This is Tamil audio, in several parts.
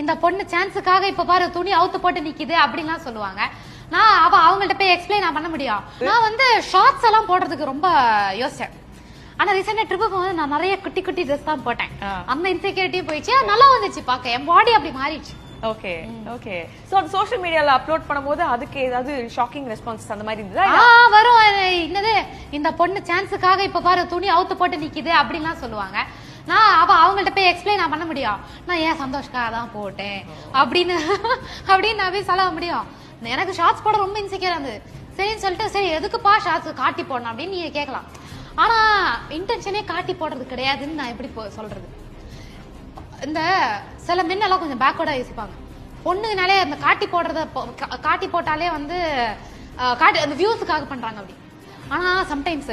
இந்த பொண்ணு சான்ஸுக்காக இப்ப பாரு துணி அவுத்து போட்டு நிக்குது அப்படின்லாம் சொல்லுவாங்க. நான் அவங்கள்ட்ட போய் எக்ஸ்பிளைன் நான் பண்ண முடியும். நான் வந்து ஷார்ட்ஸ் எல்லாம் போடுறதுக்கு ரொம்ப யோசிச்சேன். ஆனா ரீசெண்டா ட்ரிப்புக்கு வந்து நான் நிறைய குட்டி குட்டி ட்ரெஸ் தான் போட்டேன். அந்த இன்செக்யூரிட்டியும் போயிடுச்சு, நல்லா வந்துச்சு பாக்க, என் பாடி அப்படி மாறிடுச்சு. Okay okay. சோ சோஷியல் மீடியால அப்லோட் பண்ணும்போது அதுக்கு ஏதாவது ஷாக்கிங் ரெஸ்பான்ஸ் அந்த மாதிரி இருந்ததா? வரும். என்னது இந்த பொண்ணு சான்ஸுக்காக இப்ப பாரு துணி அவுத்து போட்டு நிக்குது அப்படின்லாம் சொல்லுவாங்க. நான் அவங்கள்ட்ட போய் எக்ஸ்பிளைன் நான் பண்ண முடியும். நான் ஏன் சந்தோஷக்காக தான் போட்டேன் அப்படின்னு நான் போய் சொல்ல முடியும். எனக்கு ஷார்ட்ஸ் போட ரொம்ப இன்செக்யூர் இருந்தது. சரின்னு சொல்லிட்டு சரி எதுக்குப்பா ஷார்ட்ஸ் காட்டி போடணும் அப்படின்னு நீங்க கேட்கலாம். ஆனா இன்டென்ஷனே காட்டி போடுறது கிடையாதுன்னு நான் எப்படி சொல்றது. இந்த சில மென் எல்லாம் கொஞ்சம் பேக்வர்டா யோசிப்பாங்க. பொண்ணுனாலே அந்த காட்டி போட்டாலே வந்து அந்த வியூஸுக்காக பண்றாங்க அப்படி. ஆனா சம்டைம்ஸ்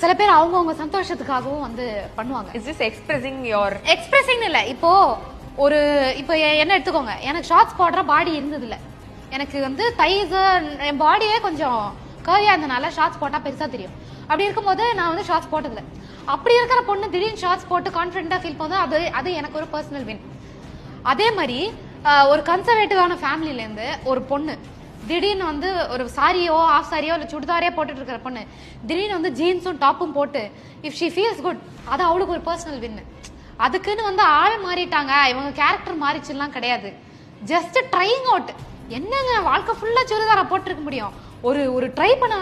சில பேர் அவங்கவுங்க சந்தோஷத்துக்காகவும் வந்து பண்ணுவாங்க. இஸ் திஸ் எக்ஸ்பிரசிங் இல்ல. இப்போ என்ன எடுத்துக்கோங்க, எனக்கு ஷார்ட்ஸ் போடுற பாடி இருந்தது இல்ல. எனக்கு வந்து என் பாடியே கொஞ்சம் கர்வியா இருந்தனால ஷார்ட்ஸ் போட்டா பெருசா தெரியும். அப்படி இருக்கும்போது நான் வந்து ஷார்ட்ஸ் போட்டதில்ல. அப்படி இருக்கிற பொண்ணு திடீர்னு ஷார்ட்ஸ் போட்டு கான்ஃபிடென்ட்டா ஃபீல் பண்ணுது, அது எனக்கு ஒரு பர்சனல் வின். அதே மாதிரி ஒரு கன்சர்வேட்டிவான ஃபேமிலில இருந்து ஒரு பொண்ணு திடீர்னு வந்து ஒரு சாரியோ ஆஃப் சாரியோ இல்ல சுடிதாரே போட்டுட்டு இருக்கிற பொண்ணு திடீர்னு வந்து ஜீன்ஸும் டாப்பும் போட்டு இஃப் ஷி ஃபீல்ஸ் குட், அது அவளுக்கு ஒரு பர்சனல் வின். அதுக்குன்னு வந்து ஆள் மாறிட்டாங்க, இவங்க கேரக்டர் மாறிச்சுலாம் கிடையாது. Just trying out. என்னங்க வாழ்க்கை ஃபுல்லா சுடிதாரா போட்டுருக்க முடியும்? ஒரு ட்ரை பண்ண